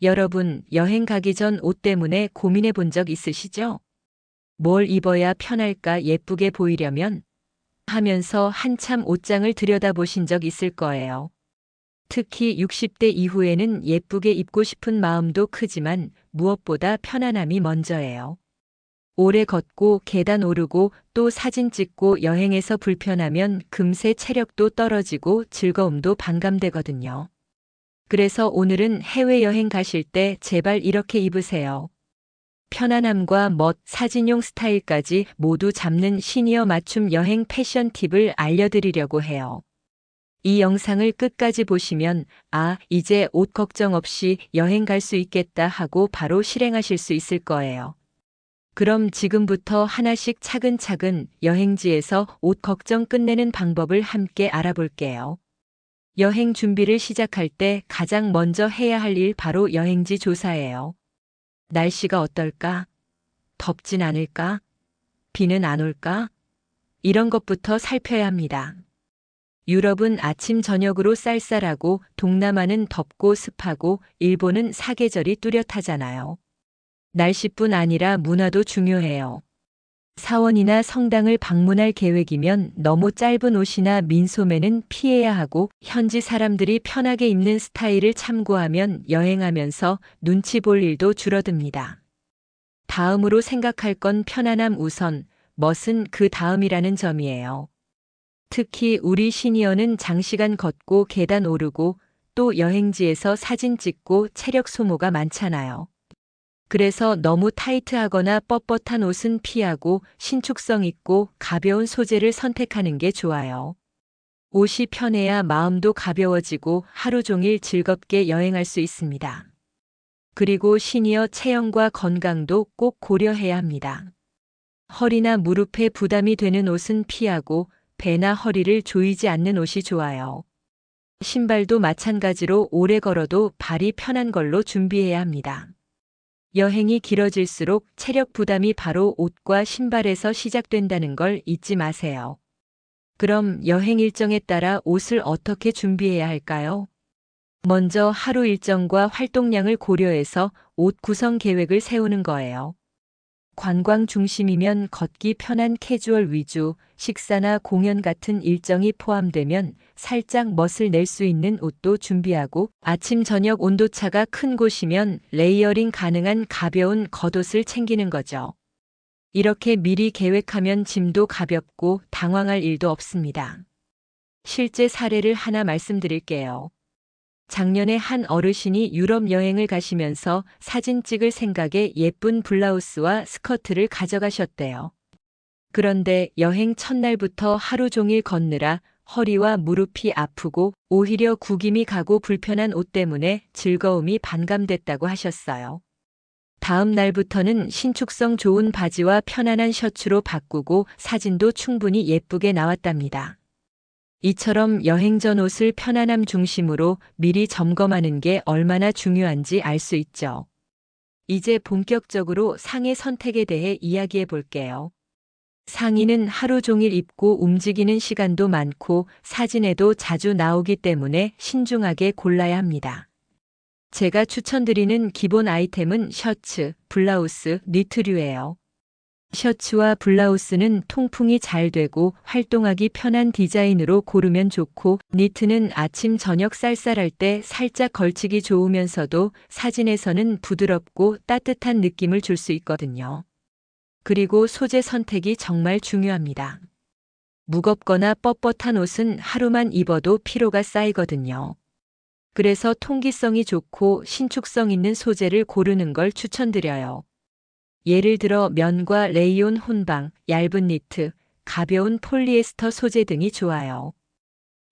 여러분, 여행 가기 전 옷 때문에 고민해 본 적 있으시죠? 뭘 입어야 편할까 예쁘게 보이려면 하면서 한참 옷장을 들여다보신 적 있을 거예요. 특히 60대 이후에는 예쁘게 입고 싶은 마음도 크지만 무엇보다 편안함이 먼저예요. 오래 걷고 계단 오르고 또 사진 찍고 여행에서 불편하면 금세 체력도 떨어지고 즐거움도 반감되거든요. 그래서 오늘은 해외여행 가실 때 제발 이렇게 입으세요. 편안함과 멋, 사진용 스타일까지 모두 잡는 시니어 맞춤 여행 패션 팁을 알려드리려고 해요. 이 영상을 끝까지 보시면 이제 옷 걱정 없이 여행 갈 수 있겠다 하고 바로 실행하실 수 있을 거예요. 그럼 지금부터 하나씩 차근차근 여행지에서 옷 걱정 끝내는 방법을 함께 알아볼게요. 여행 준비를 시작할 때 가장 먼저 해야 할 일 바로 여행지 조사예요. 날씨가 어떨까? 덥진 않을까? 비는 안 올까? 이런 것부터 살펴야 합니다. 유럽은 아침 저녁으로 쌀쌀하고 동남아는 덥고 습하고 일본은 사계절이 뚜렷하잖아요. 날씨뿐 아니라 문화도 중요해요. 사원이나 성당을 방문할 계획이면 너무 짧은 옷이나 민소매는 피해야 하고 현지 사람들이 편하게 입는 스타일을 참고하면 여행하면서 눈치 볼 일도 줄어듭니다. 다음으로 생각할 건 편안함 우선, 멋은 그 다음이라는 점이에요. 특히 우리 시니어는 장시간 걷고 계단 오르고 또 여행지에서 사진 찍고 체력 소모가 많잖아요. 그래서 너무 타이트하거나 뻣뻣한 옷은 피하고 신축성 있고 가벼운 소재를 선택하는 게 좋아요. 옷이 편해야 마음도 가벼워지고 하루 종일 즐겁게 여행할 수 있습니다. 그리고 시니어 체형과 건강도 꼭 고려해야 합니다. 허리나 무릎에 부담이 되는 옷은 피하고 배나 허리를 조이지 않는 옷이 좋아요. 신발도 마찬가지로 오래 걸어도 발이 편한 걸로 준비해야 합니다. 여행이 길어질수록 체력 부담이 바로 옷과 신발에서 시작된다는 걸 잊지 마세요. 그럼 여행 일정에 따라 옷을 어떻게 준비해야 할까요? 먼저 하루 일정과 활동량을 고려해서 옷 구성 계획을 세우는 거예요. 관광 중심이면 걷기 편한 캐주얼 위주, 식사나 공연 같은 일정이 포함되면 살짝 멋을 낼 수 있는 옷도 준비하고 아침 저녁 온도차가 큰 곳이면 레이어링 가능한 가벼운 겉옷을 챙기는 거죠. 이렇게 미리 계획하면 짐도 가볍고 당황할 일도 없습니다. 실제 사례를 하나 말씀드릴게요. 작년에 한 어르신이 유럽 여행을 가시면서 사진 찍을 생각에 예쁜 블라우스와 스커트를 가져가셨대요. 그런데 여행 첫날부터 하루 종일 걷느라 허리와 무릎이 아프고 오히려 구김이 가고 불편한 옷 때문에 즐거움이 반감됐다고 하셨어요. 다음 날부터는 신축성 좋은 바지와 편안한 셔츠로 바꾸고 사진도 충분히 예쁘게 나왔답니다. 이처럼 여행 전 옷을 편안함 중심으로 미리 점검하는 게 얼마나 중요한지 알 수 있죠. 이제 본격적으로 상의 선택에 대해 이야기해 볼게요. 상의는 하루 종일 입고 움직이는 시간도 많고 사진에도 자주 나오기 때문에 신중하게 골라야 합니다. 제가 추천드리는 기본 아이템은 셔츠, 블라우스, 니트류예요. 셔츠와 블라우스는 통풍이 잘 되고 활동하기 편한 디자인으로 고르면 좋고 니트는 아침 저녁 쌀쌀할 때 살짝 걸치기 좋으면서도 사진에서는 부드럽고 따뜻한 느낌을 줄 수 있거든요. 그리고 소재 선택이 정말 중요합니다. 무겁거나 뻣뻣한 옷은 하루만 입어도 피로가 쌓이거든요. 그래서 통기성이 좋고 신축성 있는 소재를 고르는 걸 추천드려요. 예를 들어 면과 레이온 혼방, 얇은 니트, 가벼운 폴리에스터 소재 등이 좋아요.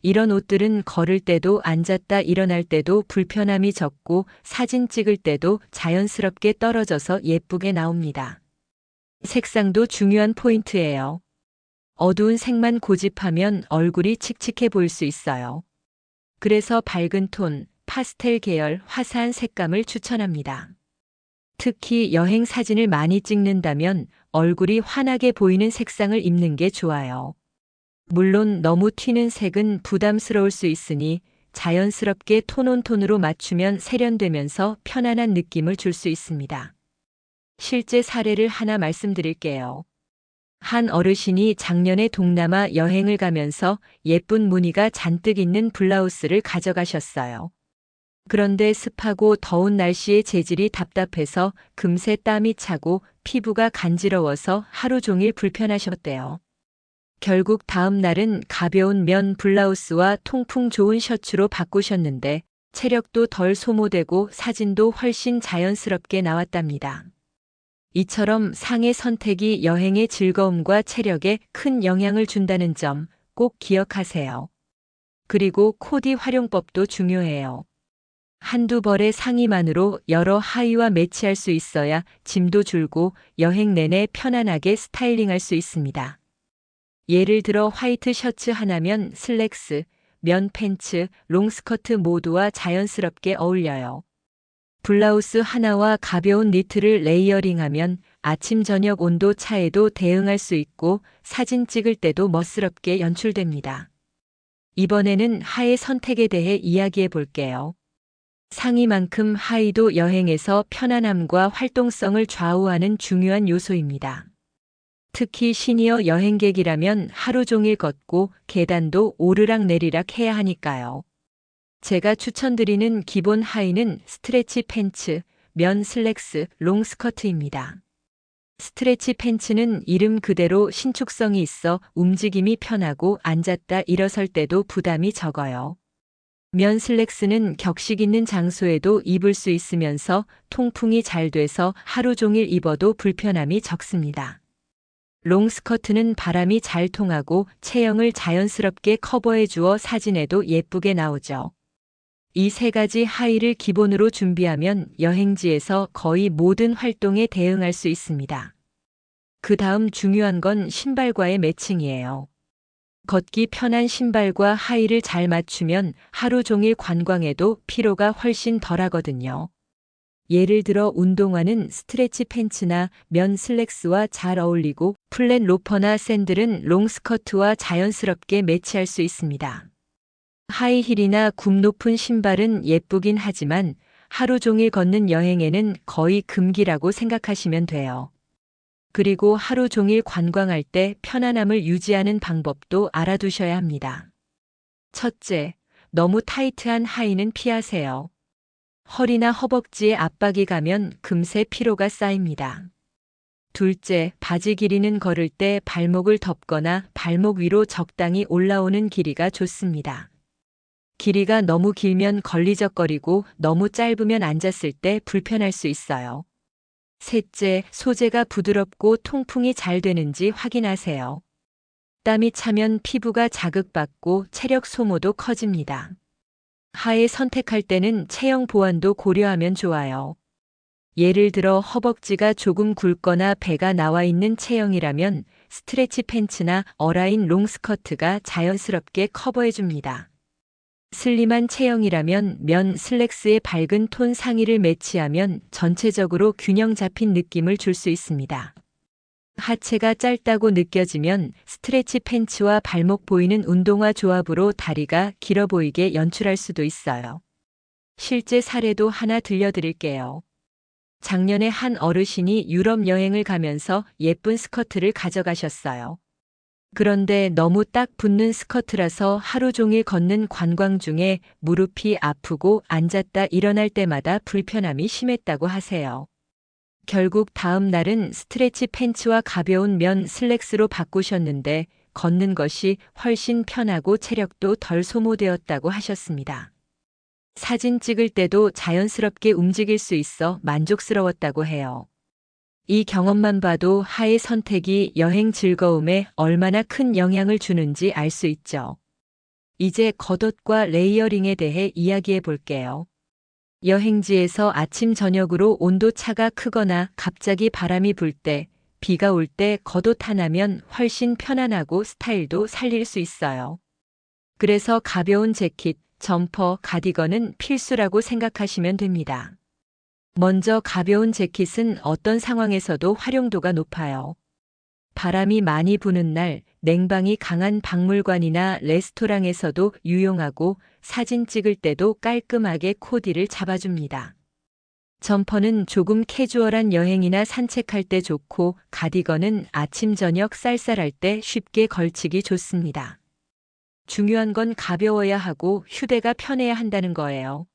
이런 옷들은 걸을 때도 앉았다 일어날 때도 불편함이 적고 사진 찍을 때도 자연스럽게 떨어져서 예쁘게 나옵니다. 색상도 중요한 포인트예요. 어두운 색만 고집하면 얼굴이 칙칙해 보일 수 있어요. 그래서 밝은 톤, 파스텔 계열, 화사한 색감을 추천합니다. 특히 여행 사진을 많이 찍는다면 얼굴이 환하게 보이는 색상을 입는 게 좋아요. 물론 너무 튀는 색은 부담스러울 수 있으니 자연스럽게 톤온톤으로 맞추면 세련되면서 편안한 느낌을 줄 수 있습니다. 실제 사례를 하나 말씀드릴게요. 한 어르신이 작년에 동남아 여행을 가면서 예쁜 무늬가 잔뜩 있는 블라우스를 가져가셨어요. 그런데 습하고 더운 날씨에 재질이 답답해서 금세 땀이 차고 피부가 간지러워서 하루 종일 불편하셨대요. 결국 다음 날은 가벼운 면 블라우스와 통풍 좋은 셔츠로 바꾸셨는데 체력도 덜 소모되고 사진도 훨씬 자연스럽게 나왔답니다. 이처럼 상의 선택이 여행의 즐거움과 체력에 큰 영향을 준다는 점 꼭 기억하세요. 그리고 코디 활용법도 중요해요. 한두 벌의 상의만으로 여러 하의와 매치할 수 있어야 짐도 줄고 여행 내내 편안하게 스타일링할 수 있습니다. 예를 들어 화이트 셔츠 하나면 슬랙스, 면 팬츠, 롱스커트 모두와 자연스럽게 어울려요. 블라우스 하나와 가벼운 니트를 레이어링하면 아침 저녁 온도 차에도 대응할 수 있고 사진 찍을 때도 멋스럽게 연출됩니다. 이번에는 하의 선택에 대해 이야기해 볼게요. 상의만큼 하의도 여행에서 편안함과 활동성을 좌우하는 중요한 요소입니다. 특히 시니어 여행객이라면 하루 종일 걷고 계단도 오르락내리락 해야 하니까요. 제가 추천드리는 기본 하의는 스트레치 팬츠, 면 슬랙스, 롱스커트입니다. 스트레치 팬츠는 이름 그대로 신축성이 있어 움직임이 편하고 앉았다 일어설 때도 부담이 적어요. 면 슬랙스는 격식 있는 장소에도 입을 수 있으면서 통풍이 잘 돼서 하루 종일 입어도 불편함이 적습니다. 롱스커트는 바람이 잘 통하고 체형을 자연스럽게 커버해 주어 사진에도 예쁘게 나오죠. 이 세 가지 하의를 기본으로 준비하면 여행지에서 거의 모든 활동에 대응할 수 있습니다. 그 다음 중요한 건 신발과의 매칭이에요. 걷기 편한 신발과 하의를 잘 맞추면 하루 종일 관광해도 피로가 훨씬 덜하거든요. 예를 들어 운동화는 스트레치 팬츠나 면 슬랙스와 잘 어울리고 플랫 로퍼나 샌들은 롱스커트와 자연스럽게 매치할 수 있습니다. 하이힐이나 굽 높은 신발은 예쁘긴 하지만 하루 종일 걷는 여행에는 거의 금기라고 생각하시면 돼요. 그리고 하루 종일 관광할 때 편안함을 유지하는 방법도 알아두셔야 합니다. 첫째, 너무 타이트한 하의는 피하세요. 허리나 허벅지에 압박이 가면 금세 피로가 쌓입니다. 둘째, 바지 길이는 걸을 때 발목을 덮거나 발목 위로 적당히 올라오는 길이가 좋습니다. 길이가 너무 길면 걸리적거리고 너무 짧으면 앉았을 때 불편할 수 있어요. 셋째, 소재가 부드럽고 통풍이 잘 되는지 확인하세요. 땀이 차면 피부가 자극받고 체력 소모도 커집니다. 하의 선택할 때는 체형 보완도 고려하면 좋아요. 예를 들어 허벅지가 조금 굵거나 배가 나와 있는 체형이라면 스트레치 팬츠나 어라인 롱스커트가 자연스럽게 커버해 줍니다. 슬림한 체형이라면 면 슬랙스에 밝은 톤 상의를 매치하면 전체적으로 균형 잡힌 느낌을 줄 수 있습니다. 하체가 짧다고 느껴지면 스트레치 팬츠와 발목 보이는 운동화 조합으로 다리가 길어 보이게 연출할 수도 있어요. 실제 사례도 하나 들려드릴게요. 작년에 한 어르신이 유럽 여행을 가면서 예쁜 스커트를 가져가셨어요. 그런데 너무 딱 붙는 스커트라서 하루 종일 걷는 관광 중에 무릎이 아프고 앉았다 일어날 때마다 불편함이 심했다고 하세요. 결국 다음 날은 스트레치 팬츠와 가벼운 면 슬랙스로 바꾸셨는데 걷는 것이 훨씬 편하고 체력도 덜 소모되었다고 하셨습니다. 사진 찍을 때도 자연스럽게 움직일 수 있어 만족스러웠다고 해요. 이 경험만 봐도 하의 선택이 여행 즐거움에 얼마나 큰 영향을 주는지 알 수 있죠. 이제 겉옷과 레이어링에 대해 이야기해 볼게요. 여행지에서 아침 저녁으로 온도 차가 크거나 갑자기 바람이 불 때, 비가 올 때 겉옷 하나면 훨씬 편안하고 스타일도 살릴 수 있어요. 그래서 가벼운 재킷, 점퍼, 가디건은 필수라고 생각하시면 됩니다. 먼저 가벼운 재킷은 어떤 상황에서도 활용도가 높아요. 바람이 많이 부는 날, 냉방이 강한 박물관이나 레스토랑에서도 유용하고 사진 찍을 때도 깔끔하게 코디를 잡아줍니다. 점퍼는 조금 캐주얼한 여행이나 산책할 때 좋고 가디건은 아침 저녁 쌀쌀할 때 쉽게 걸치기 좋습니다. 중요한 건 가벼워야 하고 휴대가 편해야 한다는 거예요.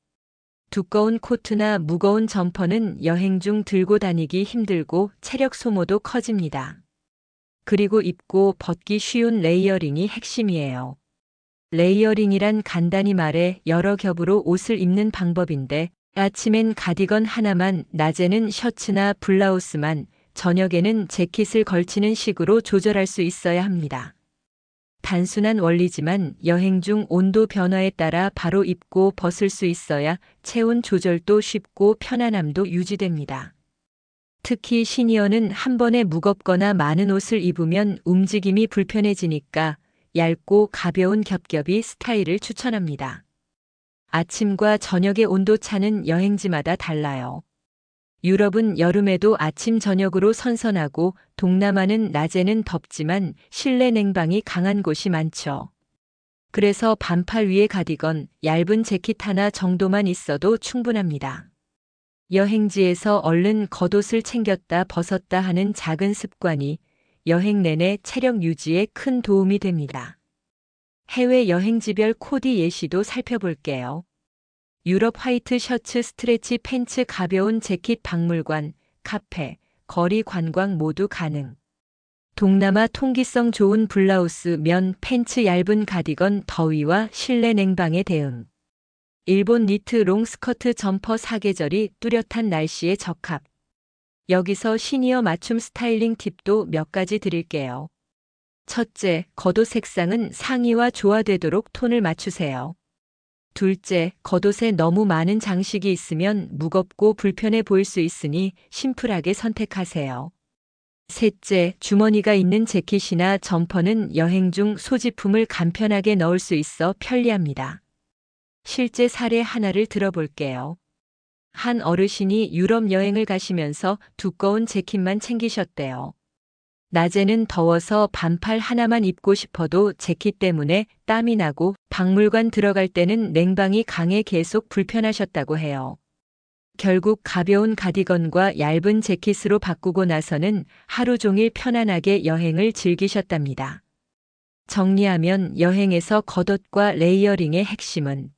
두꺼운 코트나 무거운 점퍼는 여행 중 들고 다니기 힘들고 체력 소모도 커집니다. 그리고 입고 벗기 쉬운 레이어링이 핵심이에요. 레이어링이란 간단히 말해 여러 겹으로 옷을 입는 방법인데 아침엔 가디건 하나만, 낮에는 셔츠나 블라우스만, 저녁에는 재킷을 걸치는 식으로 조절할 수 있어야 합니다. 단순한 원리지만 여행 중 온도 변화에 따라 바로 입고 벗을 수 있어야 체온 조절도 쉽고 편안함도 유지됩니다. 특히 시니어는 한 번에 무겁거나 많은 옷을 입으면 움직임이 불편해지니까 얇고 가벼운 겹겹이 스타일을 추천합니다. 아침과 저녁의 온도차는 여행지마다 달라요. 유럽은 여름에도 아침 저녁으로 선선하고 동남아는 낮에는 덥지만 실내 냉방이 강한 곳이 많죠. 그래서 반팔 위에 가디건, 얇은 재킷 하나 정도만 있어도 충분합니다. 여행지에서 얼른 겉옷을 챙겼다 벗었다 하는 작은 습관이 여행 내내 체력 유지에 큰 도움이 됩니다. 해외 여행지별 코디 예시도 살펴볼게요. 유럽 화이트 셔츠, 스트레치 팬츠, 가벼운 재킷, 박물관, 카페, 거리 관광 모두 가능. 동남아 통기성 좋은 블라우스, 면, 팬츠, 얇은 가디건, 더위와 실내 냉방에 대응. 일본 니트, 롱 스커트, 점퍼, 사계절이 뚜렷한 날씨에 적합. 여기서 시니어 맞춤 스타일링 팁도 몇 가지 드릴게요. 첫째, 겉옷 색상은 상의와 조화되도록 톤을 맞추세요. 둘째, 겉옷에 너무 많은 장식이 있으면 무겁고 불편해 보일 수 있으니 심플하게 선택하세요. 셋째, 주머니가 있는 재킷이나 점퍼는 여행 중 소지품을 간편하게 넣을 수 있어 편리합니다. 실제 사례 하나를 들어볼게요. 한 어르신이 유럽 여행을 가시면서 두꺼운 재킷만 챙기셨대요. 낮에는 더워서 반팔 하나만 입고 싶어도 재킷 때문에 땀이 나고 박물관 들어갈 때는 냉방이 강해 계속 불편하셨다고 해요. 결국 가벼운 가디건과 얇은 재킷으로 바꾸고 나서는 하루 종일 편안하게 여행을 즐기셨답니다. 정리하면 여행에서 겉옷과 레이어링의 핵심은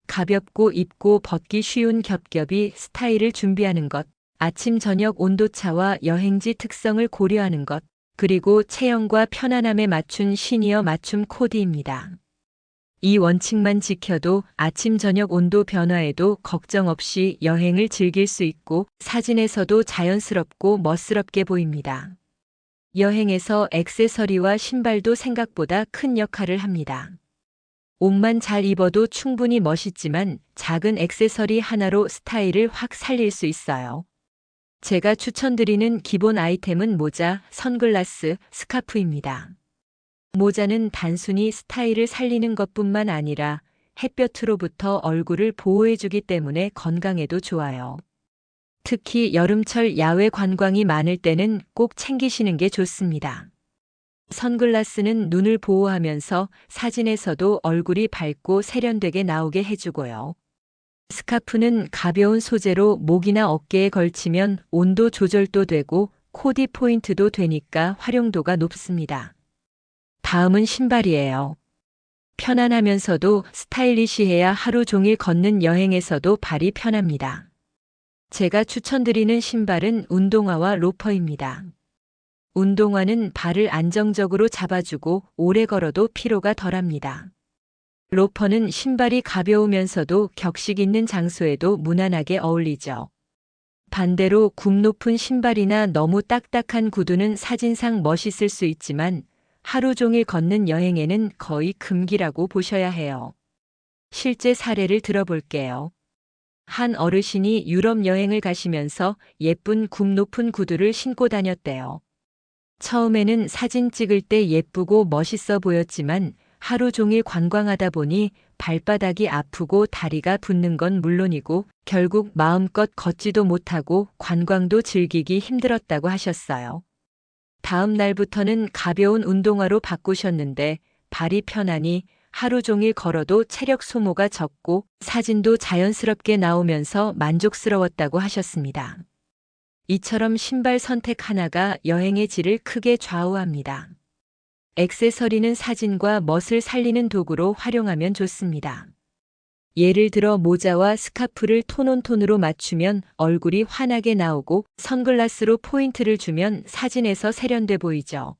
가볍고 입고 벗기 쉬운 겹겹이 스타일을 준비하는 것, 아침 저녁 온도차와 여행지 특성을 고려하는 것, 그리고 체형과 편안함에 맞춘 시니어 맞춤 코디입니다. 이 원칙만 지켜도 아침 저녁 온도 변화에도 걱정 없이 여행을 즐길 수 있고 사진에서도 자연스럽고 멋스럽게 보입니다. 여행에서 액세서리와 신발도 생각보다 큰 역할을 합니다. 옷만 잘 입어도 충분히 멋있지만 작은 액세서리 하나로 스타일을 확 살릴 수 있어요. 제가 추천드리는 기본 아이템은 모자, 선글라스, 스카프입니다. 모자는 단순히 스타일을 살리는 것뿐만 아니라 햇볕으로부터 얼굴을 보호해주기 때문에 건강에도 좋아요. 특히 여름철 야외 관광이 많을 때는 꼭 챙기시는 게 좋습니다. 선글라스는 눈을 보호하면서 사진에서도 얼굴이 밝고 세련되게 나오게 해주고요. 스카프는 가벼운 소재로 목이나 어깨에 걸치면 온도 조절도 되고 코디 포인트도 되니까 활용도가 높습니다. 다음은 신발이에요. 편안하면서도 스타일리시해야 하루 종일 걷는 여행에서도 발이 편합니다. 제가 추천드리는 신발은 운동화와 로퍼입니다. 운동화는 발을 안정적으로 잡아주고 오래 걸어도 피로가 덜합니다. 로퍼는 신발이 가벼우면서도 격식 있는 장소에도 무난하게 어울리죠. 반대로 굽 높은 신발이나 너무 딱딱한 구두는 사진상 멋있을 수 있지만 하루 종일 걷는 여행에는 거의 금기라고 보셔야 해요. 실제 사례를 들어볼게요. 한 어르신이 유럽 여행을 가시면서 예쁜 굽 높은 구두를 신고 다녔대요. 처음에는 사진 찍을 때 예쁘고 멋있어 보였지만 하루 종일 관광하다 보니 발바닥이 아프고 다리가 붓는 건 물론이고 결국 마음껏 걷지도 못하고 관광도 즐기기 힘들었다고 하셨어요. 다음 날부터는 가벼운 운동화로 바꾸셨는데 발이 편하니 하루 종일 걸어도 체력 소모가 적고 사진도 자연스럽게 나오면서 만족스러웠다고 하셨습니다. 이처럼 신발 선택 하나가 여행의 질을 크게 좌우합니다. 액세서리는 사진과 멋을 살리는 도구로 활용하면 좋습니다. 예를 들어 모자와 스카프를 톤온톤으로 맞추면 얼굴이 환하게 나오고 선글라스로 포인트를 주면 사진에서 세련돼 보이죠.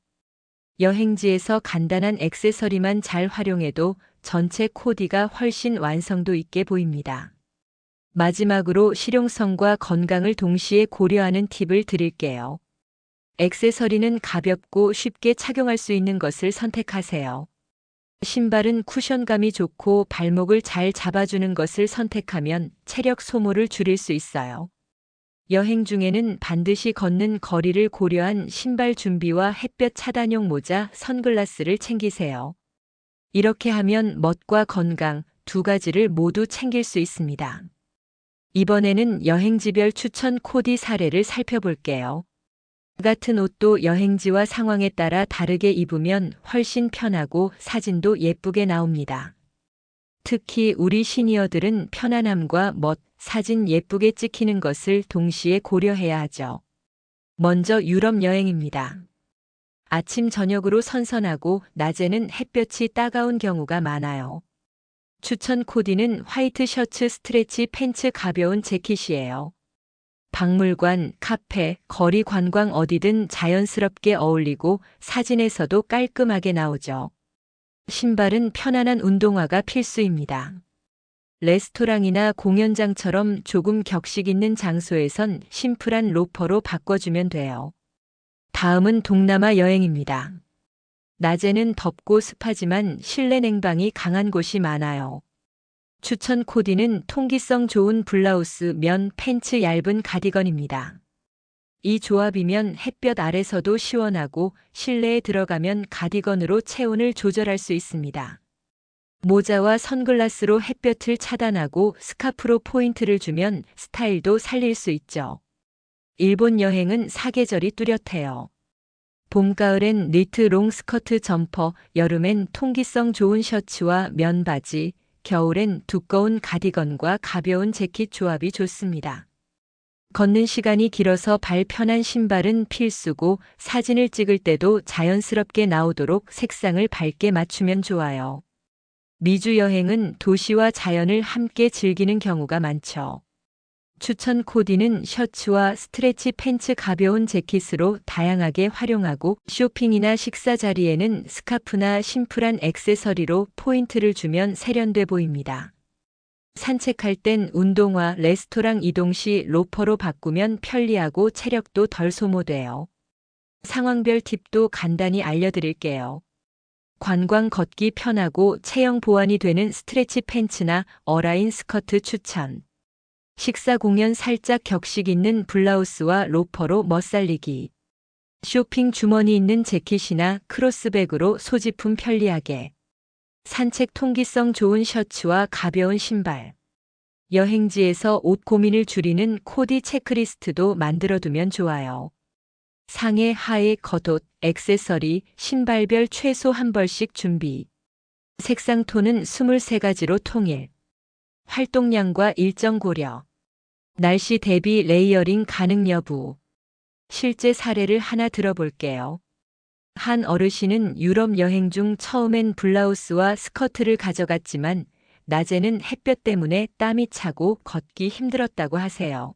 여행지에서 간단한 액세서리만 잘 활용해도 전체 코디가 훨씬 완성도 있게 보입니다. 마지막으로 실용성과 건강을 동시에 고려하는 팁을 드릴게요. 액세서리는 가볍고 쉽게 착용할 수 있는 것을 선택하세요. 신발은 쿠션감이 좋고 발목을 잘 잡아주는 것을 선택하면 체력 소모를 줄일 수 있어요. 여행 중에는 반드시 걷는 거리를 고려한 신발 준비와 햇볕 차단용 모자, 선글라스를 챙기세요. 이렇게 하면 멋과 건강 두 가지를 모두 챙길 수 있습니다. 이번에는 여행지별 추천 코디 사례를 살펴볼게요. 같은 옷도 여행지와 상황에 따라 다르게 입으면 훨씬 편하고 사진도 예쁘게 나옵니다. 특히 우리 시니어들은 편안함과 멋, 사진 예쁘게 찍히는 것을 동시에 고려해야 하죠. 먼저 유럽 여행입니다. 아침 저녁으로 선선하고 낮에는 햇볕이 따가운 경우가 많아요. 추천 코디는 화이트 셔츠 스트레치 팬츠 가벼운 재킷이에요. 박물관, 카페, 거리 관광 어디든 자연스럽게 어울리고 사진에서도 깔끔하게 나오죠. 신발은 편안한 운동화가 필수입니다. 레스토랑이나 공연장처럼 조금 격식 있는 장소에선 심플한 로퍼로 바꿔주면 돼요. 다음은 동남아 여행입니다. 낮에는 덥고 습하지만 실내 냉방이 강한 곳이 많아요. 추천 코디는 통기성 좋은 블라우스, 면, 팬츠, 얇은 가디건입니다. 이 조합이면 햇볕 아래서도 시원하고 실내에 들어가면 가디건으로 체온을 조절할 수 있습니다. 모자와 선글라스로 햇볕을 차단하고 스카프로 포인트를 주면 스타일도 살릴 수 있죠. 일본 여행은 사계절이 뚜렷해요. 봄, 가을엔 니트 롱 스커트 점퍼, 여름엔 통기성 좋은 셔츠와 면 바지, 겨울엔 두꺼운 가디건과 가벼운 재킷 조합이 좋습니다. 걷는 시간이 길어서 발 편한 신발은 필수고 사진을 찍을 때도 자연스럽게 나오도록 색상을 밝게 맞추면 좋아요. 미주 여행은 도시와 자연을 함께 즐기는 경우가 많죠. 추천 코디는 셔츠와 스트레치 팬츠 가벼운 재킷으로 다양하게 활용하고 쇼핑이나 식사 자리에는 스카프나 심플한 액세서리로 포인트를 주면 세련돼 보입니다. 산책할 땐 운동화, 레스토랑 이동 시 로퍼로 바꾸면 편리하고 체력도 덜 소모돼요. 상황별 팁도 간단히 알려드릴게요. 관광 걷기 편하고 체형 보완이 되는 스트레치 팬츠나 어라인 스커트 추천. 식사 공연 살짝 격식 있는 블라우스와 로퍼로 멋살리기. 쇼핑 주머니 있는 재킷이나 크로스백으로 소지품 편리하게. 산책 통기성 좋은 셔츠와 가벼운 신발. 여행지에서 옷 고민을 줄이는 코디 체크리스트도 만들어두면 좋아요. 상의, 하의, 겉옷, 액세서리, 신발별 최소 한 벌씩 준비. 색상 톤은 23가지로 통일. 활동량과 일정 고려. 날씨 대비 레이어링 가능 여부. 실제 사례를 하나 들어볼게요. 한 어르신은 유럽 여행 중 처음엔 블라우스와 스커트를 가져갔지만 낮에는 햇볕 때문에 땀이 차고 걷기 힘들었다고 하세요.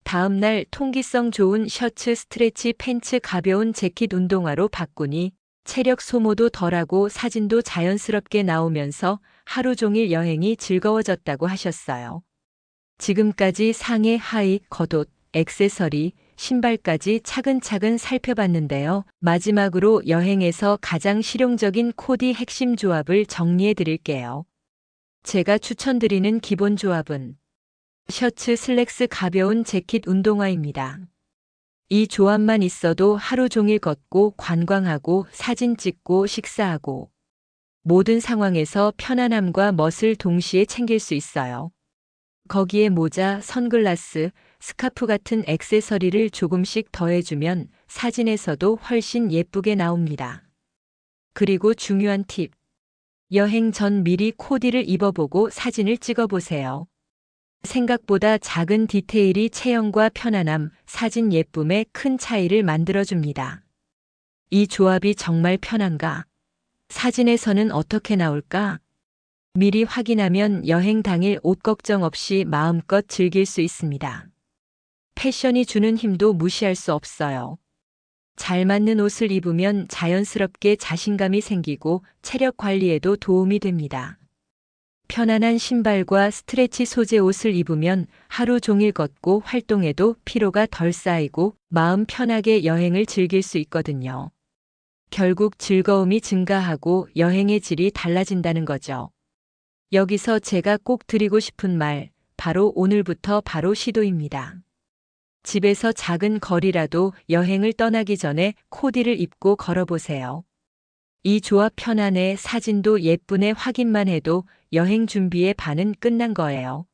다음 날 통기성 좋은 셔츠 스트레치 팬츠 가벼운 재킷 운동화로 바꾸니 체력 소모도 덜하고 사진도 자연스럽게 나오면서 하루 종일 여행이 즐거워졌다고 하셨어요. 지금까지 상의, 하의, 겉옷, 액세서리, 신발까지 차근차근 살펴봤는데요. 마지막으로 여행에서 가장 실용적인 코디 핵심 조합을 정리해 드릴게요. 제가 추천드리는 기본 조합은 셔츠 슬랙스 가벼운 재킷 운동화입니다. 이 조합만 있어도 하루 종일 걷고 관광하고 사진 찍고 식사하고 모든 상황에서 편안함과 멋을 동시에 챙길 수 있어요. 거기에 모자, 선글라스, 스카프 같은 액세서리를 조금씩 더해주면 사진에서도 훨씬 예쁘게 나옵니다. 그리고 중요한 팁. 여행 전 미리 코디를 입어보고 사진을 찍어보세요. 생각보다 작은 디테일이 체형과 편안함, 사진 예쁨에 큰 차이를 만들어줍니다. 이 조합이 정말 편한가? 사진에서는 어떻게 나올까? 미리 확인하면 여행 당일 옷 걱정 없이 마음껏 즐길 수 있습니다. 패션이 주는 힘도 무시할 수 없어요. 잘 맞는 옷을 입으면 자연스럽게 자신감이 생기고 체력 관리에도 도움이 됩니다. 편안한 신발과 스트레치 소재 옷을 입으면 하루 종일 걷고 활동해도 피로가 덜 쌓이고 마음 편하게 여행을 즐길 수 있거든요. 결국 즐거움이 증가하고 여행의 질이 달라진다는 거죠. 여기서 제가 꼭 드리고 싶은 말, 바로 오늘부터 바로 시도입니다. 집에서 작은 거리라도 여행을 떠나기 전에 코디를 입고 걸어보세요. 이 조합 편안해, 사진도 예쁘네 확인만 해도 여행 준비의 반은 끝난 거예요.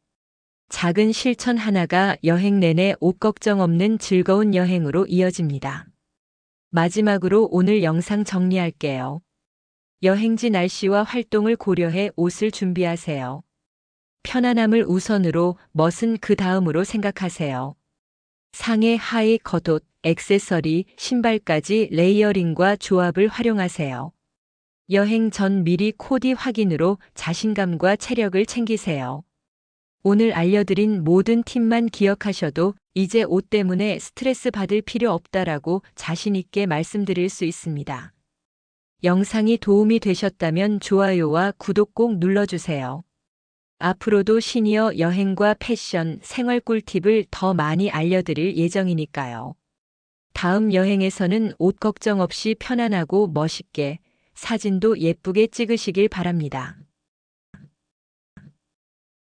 작은 실천 하나가 여행 내내 옷 걱정 없는 즐거운 여행으로 이어집니다. 마지막으로 오늘 영상 정리할게요. 여행지 날씨와 활동을 고려해 옷을 준비하세요. 편안함을 우선으로, 멋은 그 다음으로 생각하세요. 상의, 하의, 겉옷, 액세서리, 신발까지 레이어링과 조합을 활용하세요. 여행 전 미리 코디 확인으로 자신감과 체력을 챙기세요. 오늘 알려드린 모든 팁만 기억하셔도 이제 옷 때문에 스트레스 받을 필요 없다라고 자신 있게 말씀드릴 수 있습니다. 영상이 도움이 되셨다면 좋아요와 구독 꼭 눌러주세요. 앞으로도 시니어 여행과 패션, 생활 꿀팁을 더 많이 알려드릴 예정이니까요. 다음 여행에서는 옷 걱정 없이 편안하고 멋있게, 사진도 예쁘게 찍으시길 바랍니다.